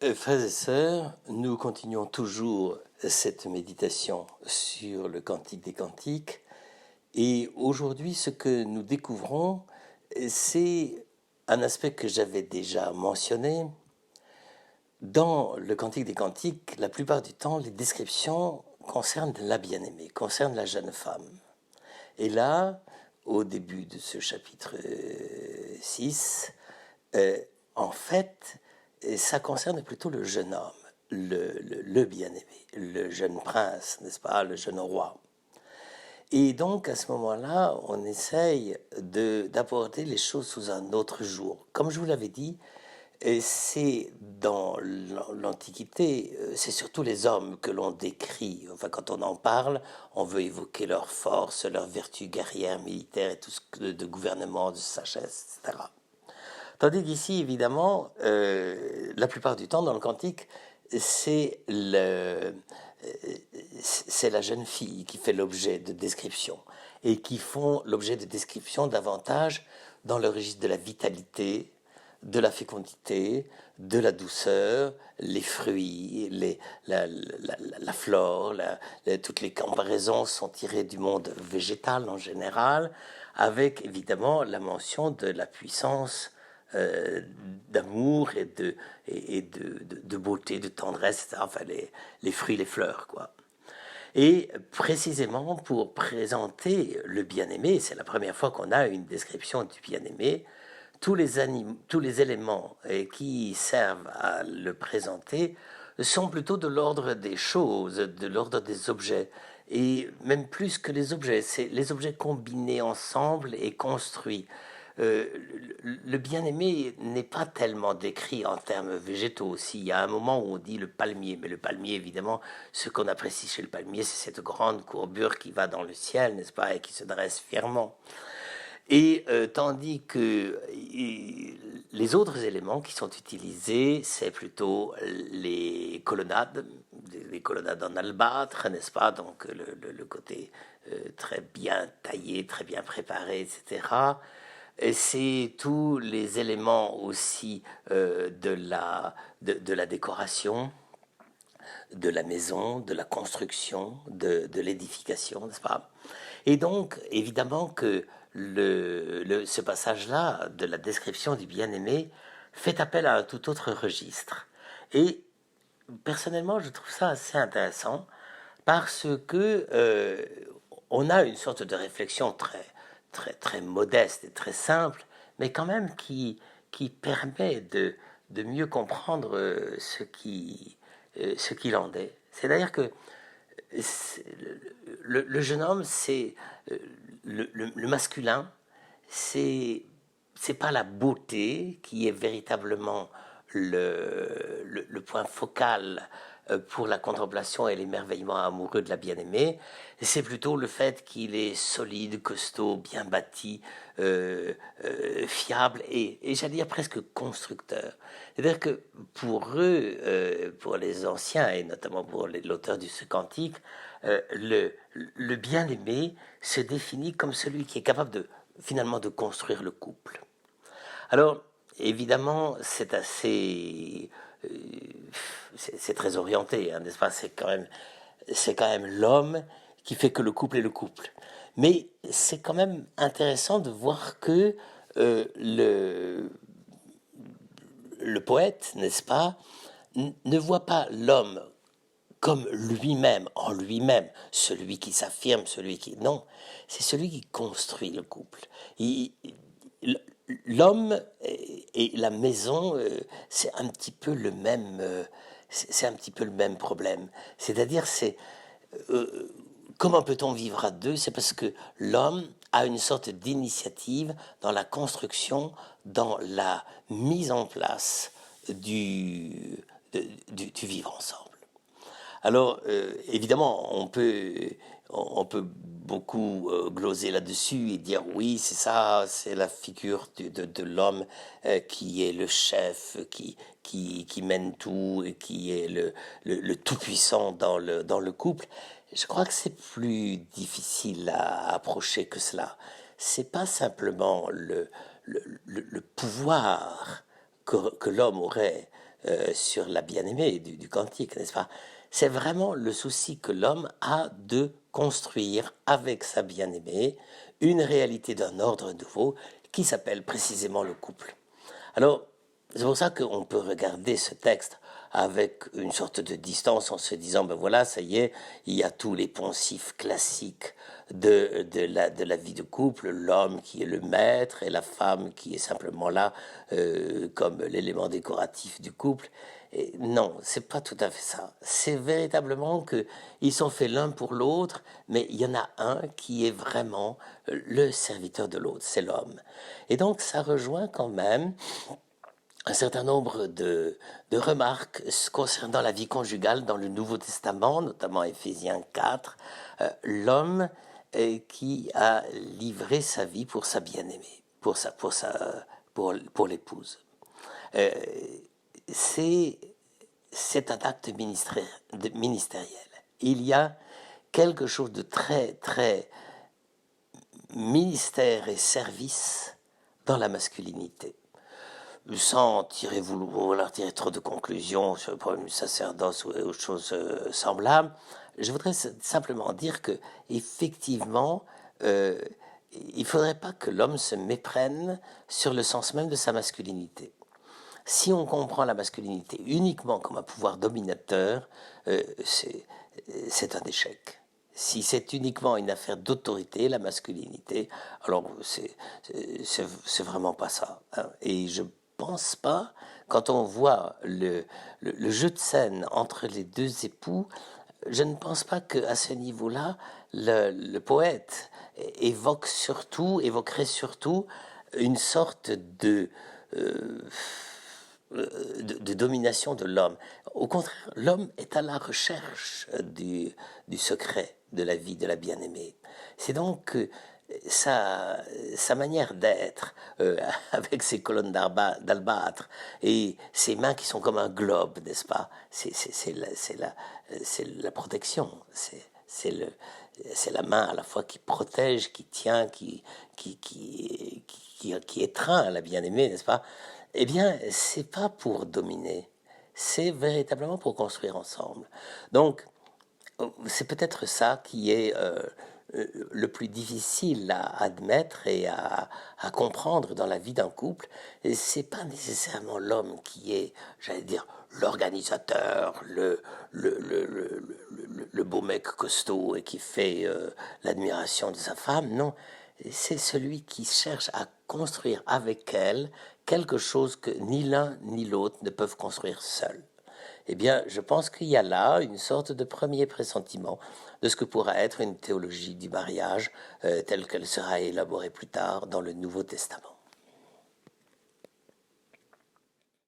Frères et sœurs, nous continuons toujours cette méditation sur le Cantique des Cantiques. Et aujourd'hui, ce que nous découvrons, c'est un aspect que j'avais déjà mentionné. Dans le Cantique des Cantiques, la plupart du temps, les descriptions concernent la bien-aimée, concernent la jeune femme. Et là, au début de ce chapitre 6, en fait, ça concerne plutôt le jeune homme, le bien-aimé, le jeune prince, n'est-ce pas, le jeune roi. Et donc, à ce moment-là, on essaye d'aborder les choses sous un autre jour. Comme je vous l'avais dit, c'est dans l'Antiquité, c'est surtout les hommes que l'on décrit. Enfin, quand on en parle, on veut évoquer leur force, leur vertu guerrière, militaire, et tout ce que de gouvernement, de sagesse, etc. Tandis qu'ici, évidemment, la plupart du temps, dans le Cantique, c'est la jeune fille qui fait l'objet de description et qui font l'objet de description davantage dans le registre de la vitalité, de la fécondité, de la douceur, les fruits, la flore, toutes les comparaisons sont tirées du monde végétal en général, avec évidemment la mention de la puissance d'amour et de beauté, de tendresse, etc. Enfin, les fruits, les fleurs, quoi. Et précisément pour présenter le bien-aimé, c'est la première fois qu'on a une description du bien-aimé, tous les éléments qui servent à le présenter sont plutôt de l'ordre des choses, de l'ordre des objets, et même plus que les objets, c'est les objets combinés ensemble et construits. Le bien-aimé n'est pas tellement décrit en termes végétaux. S'il y a un moment où on dit le palmier, mais le palmier, évidemment, ce qu'on apprécie chez le palmier, c'est cette grande courbure qui va dans le ciel, n'est-ce pas, et qui se dresse fièrement. Et tandis que les autres éléments qui sont utilisés, c'est plutôt les colonnades en albâtre, n'est-ce pas? Donc le côté très bien taillé, très bien préparé, etc. Et c'est tous les éléments aussi de la décoration, de la maison, de la construction, de l'édification, n'est-ce pas? Et donc, évidemment que ce passage-là de la description du bien-aimé fait appel à un tout autre registre. Et personnellement, je trouve ça assez intéressant parce que on a une sorte de réflexion très modeste et très simple, mais quand même qui permet de mieux comprendre ce qu'il en est. C'est-à-dire que le jeune homme, c'est le masculin, c'est pas la beauté qui est véritablement le point focal pour la contemplation et l'émerveillement amoureux de la bien-aimée, c'est plutôt le fait qu'il est solide, costaud, bien bâti, fiable et j'allais dire presque constructeur. C'est-à-dire que pour eux, pour les anciens et notamment pour l'auteur du ce cantique, le bien-aimé se définit comme celui qui est capable finalement de construire le couple. Alors, évidemment, c'est assez... c'est très orienté, hein, n'est-ce pas? C'est quand même l'homme qui fait que le couple est le couple. Mais c'est quand même intéressant de voir que le poète, n'est-ce pas, ne voit pas l'homme comme lui-même, en lui-même, celui qui s'affirme, celui qui... Non, c'est celui qui construit le couple. L'homme et la maison, c'est un petit peu le même, c'est un petit peu le même problème. C'est-à-dire, comment peut-on vivre à deux? C'est parce que l'homme a une sorte d'initiative dans la construction, dans la mise en place du vivre ensemble. Alors, évidemment, on peut beaucoup gloser là-dessus et dire oui, c'est ça, c'est la figure de l'homme qui est le chef, qui mène tout et qui est le tout-puissant dans le couple. Je crois que c'est plus difficile à approcher que cela. C'est pas simplement le pouvoir que l'homme aurait sur la bien-aimée du Cantique, n'est-ce pas? C'est vraiment le souci que l'homme a de construire avec sa bien-aimée une réalité d'un ordre nouveau qui s'appelle précisément le couple. Alors, c'est pour ça qu'on peut regarder ce texte avec une sorte de distance en se disant, ben voilà, ça y est, il y a tous les poncifs classiques de la vie de couple, l'homme qui est le maître et la femme qui est simplement là comme l'élément décoratif du couple. Et non, c'est pas tout à fait ça. C'est véritablement que ils sont faits l'un pour l'autre, mais il y en a un qui est vraiment le serviteur de l'autre, c'est l'homme. Et donc ça rejoint quand même un certain nombre de remarques concernant la vie conjugale dans le Nouveau Testament, notamment Éphésiens 4, l'homme qui a livré sa vie pour sa bien-aimée, pour l'épouse. C'est un acte ministériel. Il y a quelque chose de très, très ministère et service dans la masculinité. Sans vouloir tirer trop de conclusions sur le problème du sacerdoce ou autre chose semblable, je voudrais simplement dire que effectivement, il ne faudrait pas que l'homme se méprenne sur le sens même de sa masculinité. Si on comprend la masculinité uniquement comme un pouvoir dominateur, c'est un échec. Si c'est uniquement une affaire d'autorité, la masculinité, alors c'est vraiment pas ça. Hein. Et je pense pas, quand on voit le jeu de scène entre les deux époux, je ne pense pas qu'à ce niveau-là, le poète évoquerait surtout une sorte de domination de l'homme. Au contraire, l'homme est à la recherche du secret de la vie de la bien-aimée. C'est donc sa manière d'être, avec ses colonnes d'albâtre et ses mains qui sont comme un globe, n'est-ce pas? C'est la protection. C'est la main à la fois qui protège, qui tient, qui étreint la bien-aimée, n'est-ce pas? Eh bien, c'est pas pour dominer, c'est véritablement pour construire ensemble. Donc, c'est peut-être ça qui est le plus difficile à admettre et à comprendre dans la vie d'un couple. Et c'est pas nécessairement l'homme qui est, j'allais dire, l'organisateur, le beau mec costaud et qui fait l'admiration de sa femme. Non, c'est celui qui cherche à construire avec elle quelque chose que ni l'un ni l'autre ne peuvent construire seuls. Eh bien, je pense qu'il y a là une sorte de premier pressentiment de ce que pourra être une théologie du mariage telle qu'elle sera élaborée plus tard dans le Nouveau Testament.